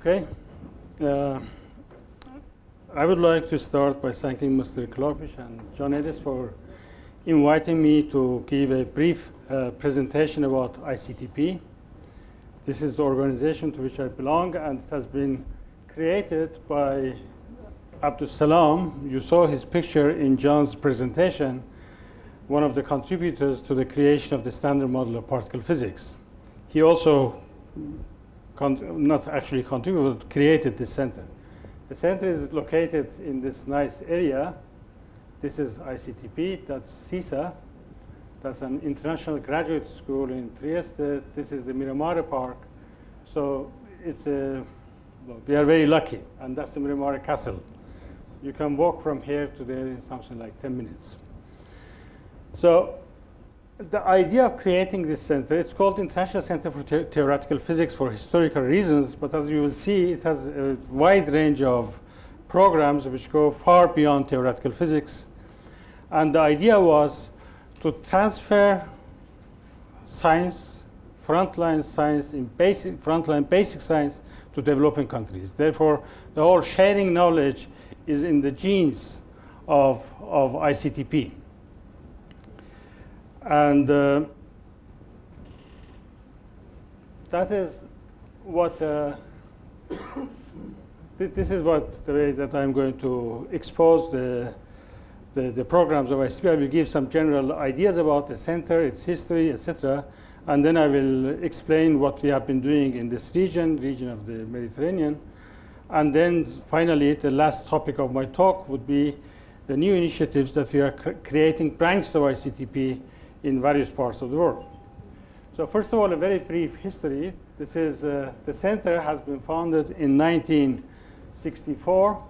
Okay. I would like to start by thanking Mr. Klopish and John Edis for inviting me to give a brief presentation about ICTP. This is the organization to which I belong, and it has been created by Abdus Salam. You saw his picture in John's presentation, one of the contributors to the creation of the Standard Model of Particle Physics. He also not actually contributed, but created this center. The center is located in this nice area. This is ICTP, that's CISA. That's an international graduate school in Trieste. This is the Miramare Park. So it's we are very lucky, and that's the Miramare Castle. You can walk from here to there in something like 10 minutes. So the idea of creating this center, it's called International Center for Theoretical Physics for historical reasons, but as you will see, it has a wide range of programs which go far beyond theoretical physics. And the idea was to transfer science, frontline science, frontline basic science to developing countries. Therefore, the whole sharing knowledge is in the genes of ICTP. And that is what this is what the way that I'm going to expose the programs of ICTP. I will give some general ideas about the center, its history, etc. And then I will explain what we have been doing in this region of the Mediterranean. And then finally, the last topic of my talk would be the new initiatives that we are creating branches of ICTP in various parts of the world. So first of all, a very brief history. This is the center has been founded in 1964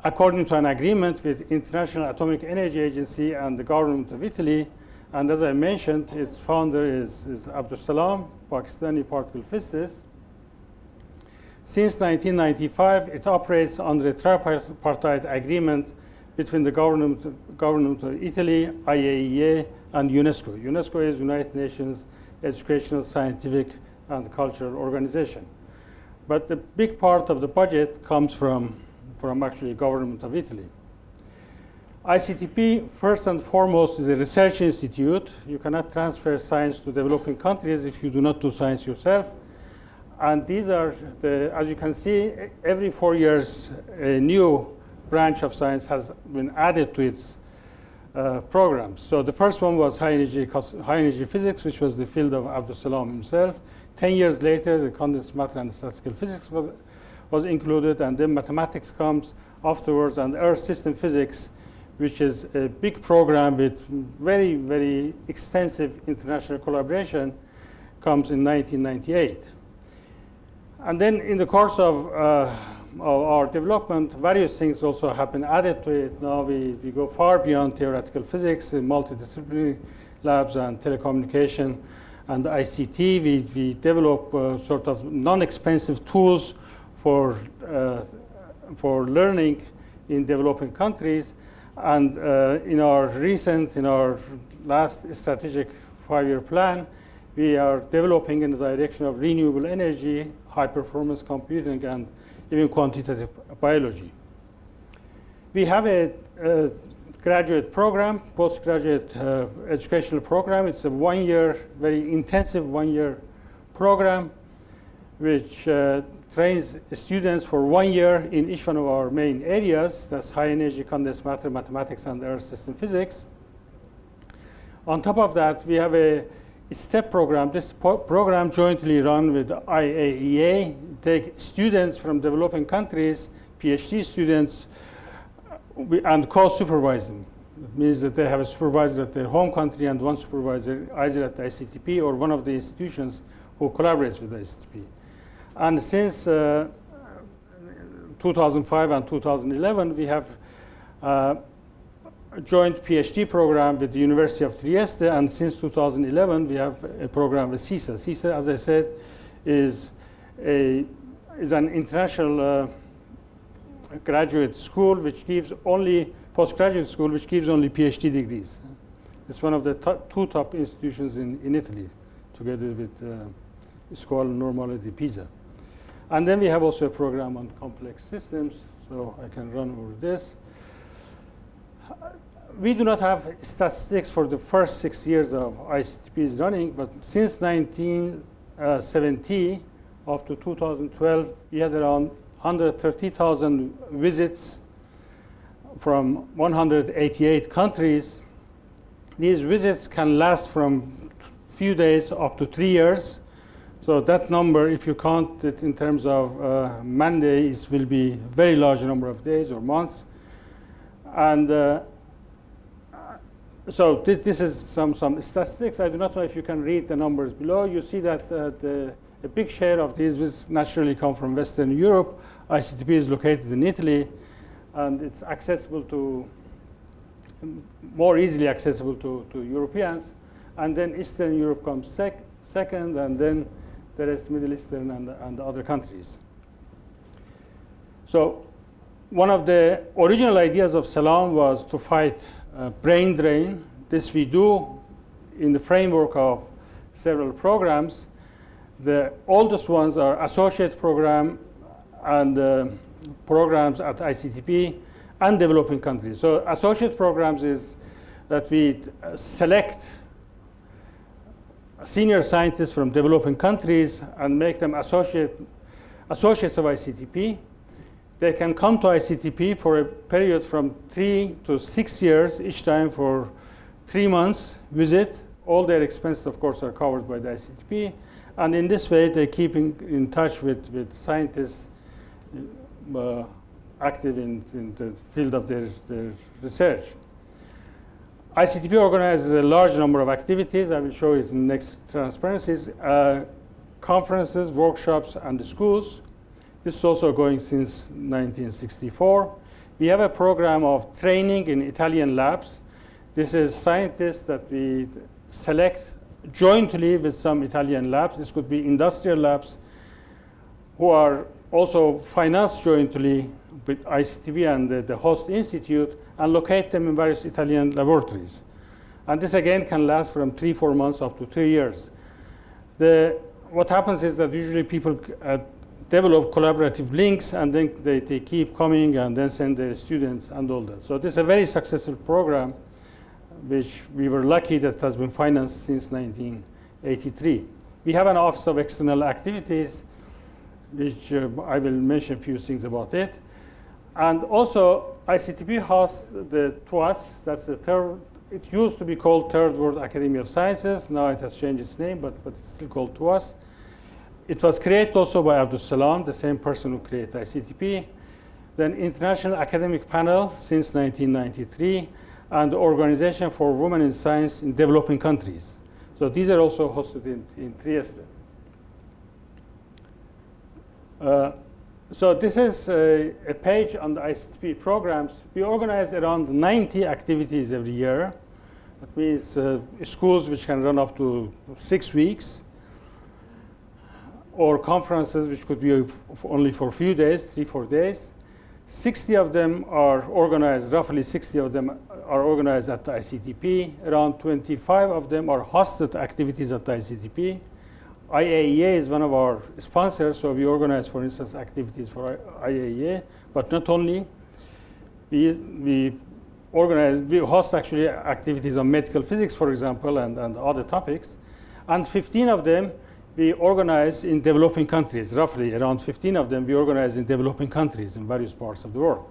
according to an agreement with International Atomic Energy Agency and the government of Italy. And as I mentioned, its founder is Abdus Salam, Pakistani particle physicist. Since 1995, it operates under a tripartite agreement between the government of Italy, IAEA, and UNESCO. UNESCO is United Nations Educational, Scientific, and Cultural Organization. But the big part of the budget comes from actually government of Italy. ICTP, first and foremost, is a research institute. You cannot transfer science to developing countries if you do not do science yourself. And these are, as you can see, every 4 years, a new branch of science has been added to its programs. So the first one was high energy physics, which was the field of Abdus Salam himself. 10 years later, the condensed matter and statistical physics was included, and then mathematics comes afterwards, and Earth system physics, which is a big program with very, very extensive international collaboration, comes in 1998. And then in the course of our development, various things also have been added to it. Now we go far beyond theoretical physics, multidisciplinary labs and telecommunication and ICT. We develop sort of non-expensive tools for learning in developing countries. And in our last strategic 5-year plan, we are developing in the direction of renewable energy, high-performance computing, and even quantitative biology. We have a graduate program, postgraduate educational program. It's a 1-year, very intensive 1-year program, which trains students for 1 year in each one of our main areas. That's high energy, condensed matter, mathematics, and Earth system physics. On top of that, we have a STEP program. This program jointly run with IAEA. Take students from developing countries, PhD students, and co-supervise them. It means that they have a supervisor at their home country and one supervisor either at the ICTP or one of the institutions who collaborates with the ICTP. And since 2005 and 2011, we have a joint PhD program with the University of Trieste, and since 2011, we have a program with CISA. CISA, as I said, is an international graduate school which gives only postgraduate school which gives only PhD degrees. It's one of the two top institutions in Italy, together with Scuola Normale di Pisa. And then we have also a program on complex systems, so I can run over this. We do not have statistics for the first 6 years of ICTP's running, but since 1970 up to 2012, we had around 130,000 visits from 188 countries. These visits can last from few days up to 3 years. So that number, if you count it in terms of man days, will be a very large number of days or months. And so this is some statistics. I do not know if you can read the numbers below. You see that a big share of these visits naturally come from Western Europe. ICTP is located in Italy, and it's accessible to, more easily accessible to Europeans. And then Eastern Europe comes second, and then the rest Middle Eastern and other countries. So one of the original ideas of Salam was to fight brain drain. This we do in the framework of several programs. The oldest ones are associate program and programs at ICTP and developing countries. So associate programs is that we select senior scientists from developing countries and make them associates of ICTP. They can come to ICTP for a period from 3 to 6 years, each time for 3 months visit. All their expenses, of course, are covered by the ICTP. And in this way, they keep in touch with scientists active in the field of their research. ICTP organizes a large number of activities. I will show it in the next transparencies. Conferences, workshops, and the schools. This is also going since 1964. We have a program of training in Italian labs. This is scientists that we select jointly with some Italian labs. This could be industrial labs who are also financed jointly with ICTP and the host institute, and locate them in various Italian laboratories. And this again can last from 3-4 months up to 3 years. What happens is that usually people develop collaborative links, and then they keep coming and then send their students and all that. So this is a very successful program, which we were lucky that has been financed since 1983. We have an Office of External Activities, which I will mention a few things about it. And also, ICTP hosts the TWAS, that's the third, it used to be called Third World Academy of Sciences. Now it has changed its name, but it's still called TWAS. It was created also by Abdus Salam, the same person who created ICTP. Then International Academic Panel since 1993, and the Organization for Women in Science in Developing Countries. So these are also hosted in Trieste. So this is a page on the ICTP programs. We organize around 90 activities every year. That means schools which can run up to 6 weeks, or conferences which could be only for a few days, 3-4 days. 60 of them are organized, roughly 60 of them are organized at the ICTP. Around 25 of them are hosted activities at the ICTP. IAEA is one of our sponsors, so we organize, for instance, activities for IAEA, but not only. We host actually activities on medical physics, for example, and other topics. And 15 of them we organize in developing countries. Roughly around 15 of them we organize in developing countries in various parts of the world.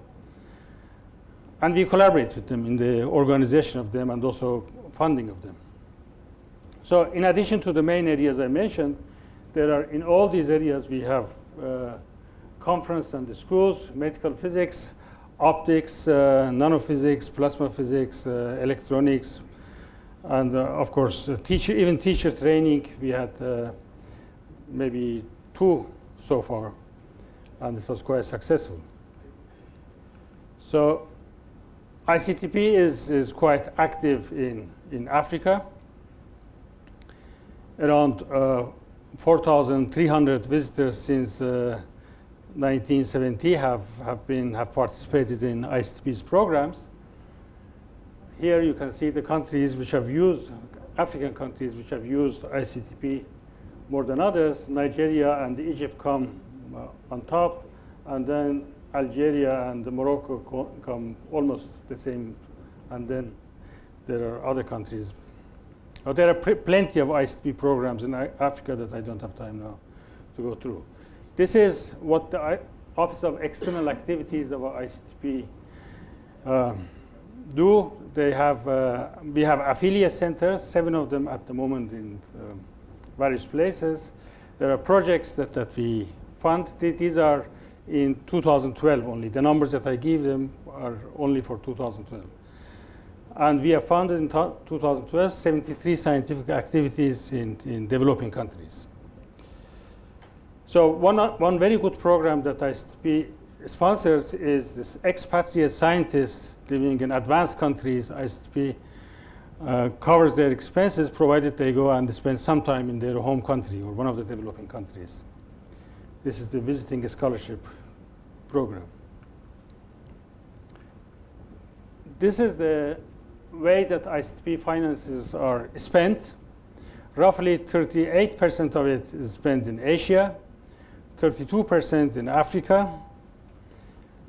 And we collaborate with them in the organization of them and also funding of them. So in addition to the main areas I mentioned, there are, in all these areas, we have conference and the schools, medical physics, optics, nanophysics, plasma physics, electronics, and of course, even teacher training. We had maybe 2 so far, and it was quite successful. So ICTP is quite active in Africa. Around 4,300 visitors since 1970 have participated in ICTP's programs. Here you can see the countries which have used, African countries which have used ICTP more than others. Nigeria and Egypt come on top, and then Algeria and Morocco come almost the same, and then there are other countries. There are plenty of ICTP programs in Africa that I don't have time now to go through. This is what the Office of External Activities of ICTP do. They have, we have affiliate centers, 7 of them at the moment in various places. There are projects that we fund. These are in 2012 only. The numbers that I give them are only for 2012. And we have funded in 2012 73 scientific activities in developing countries. So one very good program that ICTP sponsors is this expatriate scientists living in advanced countries. ICTP covers their expenses provided they go and spend some time in their home country or one of the developing countries. This is the visiting scholarship program. This is the way that ICTP finances are spent. Roughly 38% of it is spent in Asia, 32% in Africa,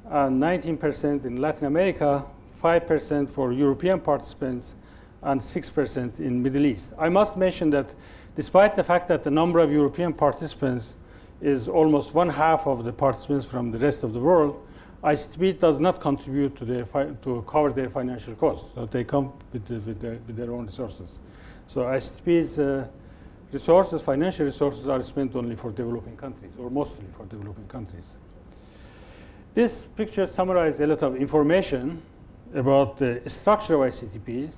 and 19% in Latin America, 5% for European participants, and 6% in Middle East. I must mention that despite the fact that the number of European participants is almost 1/2 of the participants from the rest of the world, ICTP does not contribute to cover their financial costs. So they come with their own resources. So ICTP's resources, financial resources, are spent only for developing countries, or mostly for developing countries. This picture summarizes a lot of information about the structure of ICTP.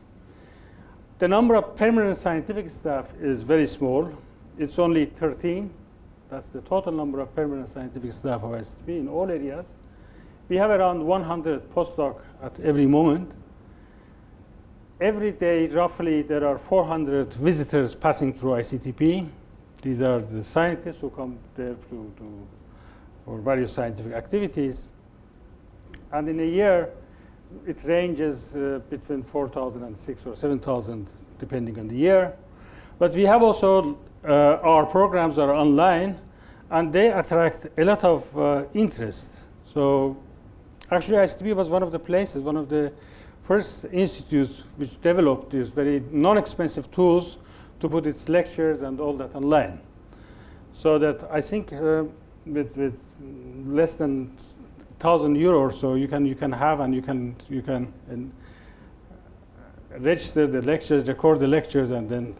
The number of permanent scientific staff is very small. It's only 13. That's the total number of permanent scientific staff of ICTP in all areas. We have around 100 postdocs at every moment. Every day, roughly, there are 400 visitors passing through ICTP. These are the scientists who come there for various scientific activities. And in a year, it ranges between 4,000 and 6,000 or 7,000, depending on the year. But we have also our programs are online, and they attract a lot of interest. So actually, ICTP was one of the places, one of the first institutes which developed these very non-expensive tools to put its lectures and all that online. So that I think with less than 1,000 euro or so, you can have and you can register the lectures, record the lectures, and then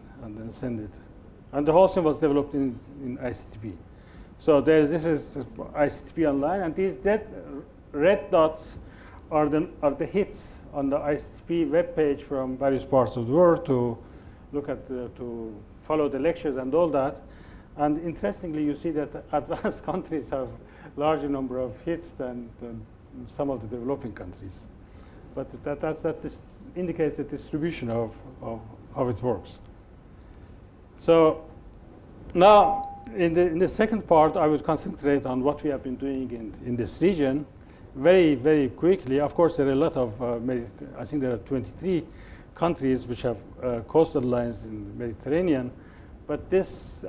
send it. And the whole thing was developed in ICTP. So this is ICTP online, and these red dots are the hits on the ICTP webpage from various parts of the world to look at to follow the lectures and all that. And interestingly, you see that advanced countries have larger number of hits than some of the developing countries. But that indicates the distribution of how it works. So now, in the second part, I would concentrate on what we have been doing in this region very, very quickly. Of course, there are a lot of, I think there are 23 countries which have coastal lines in the Mediterranean. But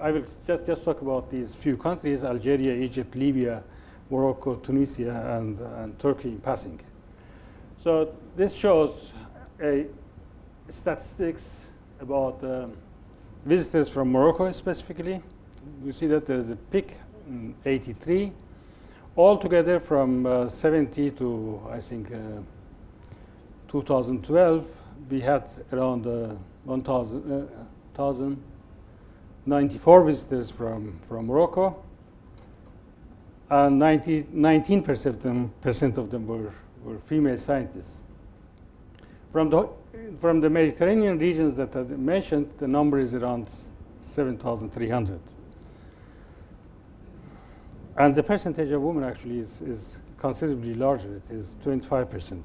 I will just talk about these few countries: Algeria, Egypt, Libya, Morocco, Tunisia, and Turkey in passing. So this shows statistics about visitors from Morocco specifically. You see that there's a peak in 83. Altogether from 70 to, I think, 2012, we had around 1,094 visitors from Morocco, and 19% of them were female scientists. From the Mediterranean regions that I mentioned, the number is around 7,300. And the percentage of women actually is considerably larger. It is 25%.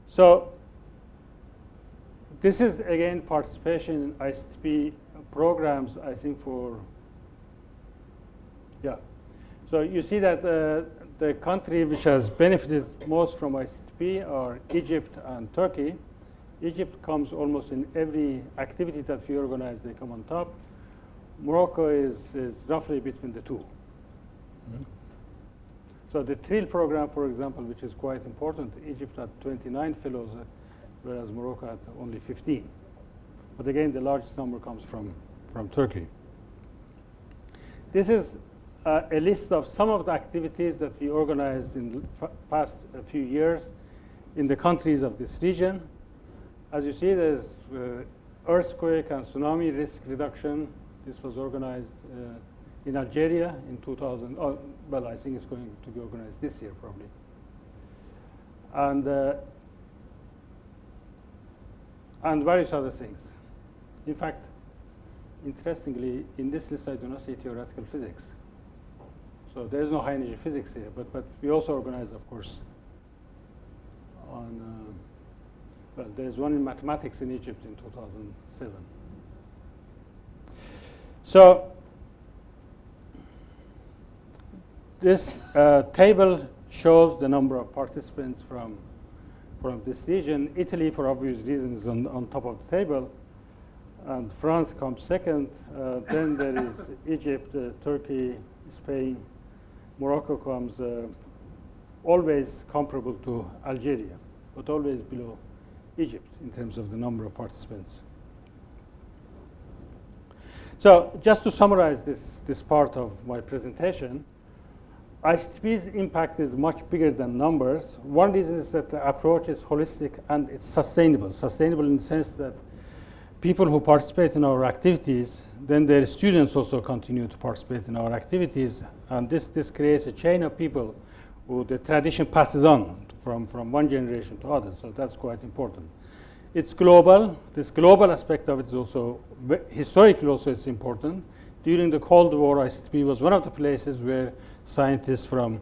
So this is, again, participation in ICTP programs, I think, So you see that the country which has benefited most from ICTP are Egypt and Turkey. Egypt comes almost in every activity that we organize, they come on top. Morocco is roughly between the two. So the TRIL program, for example, which is quite important, Egypt had 29 fellows, whereas Morocco had only 15. But again, the largest number comes from Turkey. This is a list of some of the activities that we organized in the past few years in the countries of this region. As you see, there's earthquake and tsunami risk reduction. This was organized in Algeria in 2000. Oh, well, I think it's going to be organized this year, probably. And various other things. In fact, interestingly, in this list, I do not see theoretical physics. So there is no high energy physics here, but we also organize, of course, on, well, there's one in mathematics in Egypt in 2007. So this table shows the number of participants from this region. Italy, for obvious reasons, is on top of the table. And France comes second. Then there is Egypt, Turkey, Spain. Morocco comes always comparable to Algeria, but always below Egypt in terms of the number of participants. So just to summarize this part of my presentation, ICTP's impact is much bigger than numbers. One reason is that the approach is holistic and it's sustainable. Sustainable in the sense that people who participate in our activities, then their students also continue to participate in our activities. And this creates a chain of people who the tradition passes on from one generation to others. So that's quite important. It's global. This global aspect of it is also, historically also it's important. During the Cold War, ICTP was one of the places where scientists from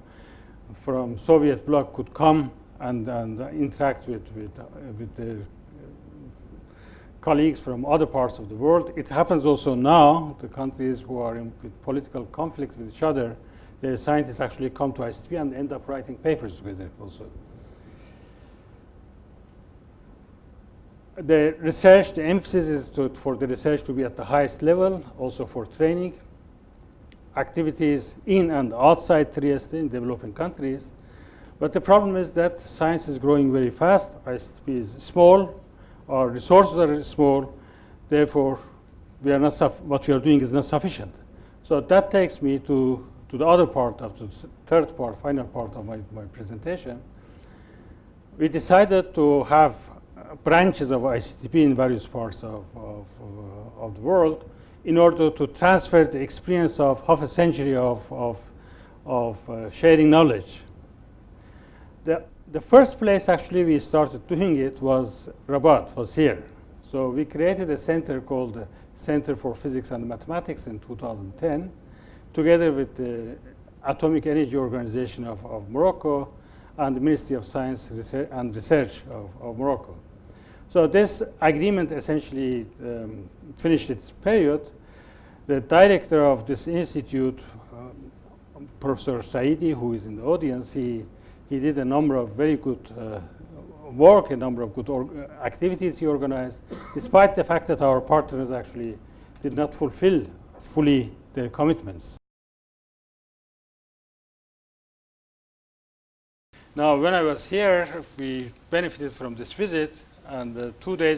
Soviet bloc could come and interact with their colleagues from other parts of the world. It happens also now. The countries who are in political conflict with each other, their scientists actually come to ICTP and end up writing papers together also. The research, the emphasis is for the research to be at the highest level, also for training. Activities in and outside Trieste in developing countries. But the problem is that science is growing very fast. ICTP is small. Our resources are small. Therefore, we are not what we are doing is not sufficient. So that takes me to the other part of the third part, final part of my presentation. We decided to have branches of ICTP in various parts of the world in order to transfer the experience of half a century of sharing knowledge. The first place actually we started doing it was Rabat, was here. So we created a center called the Center for Physics and Mathematics in 2010, together with the Atomic Energy Organization of Morocco and the Ministry of Science and Research of Morocco. So this agreement essentially finished its period. The director of this institute, Professor Saidi, who is in the audience, he did a number of very good work, a number of good activities he organized, despite the fact that our partners actually did not fulfill fully their commitments. Now, when I was here, we benefited from this visit, and 2 days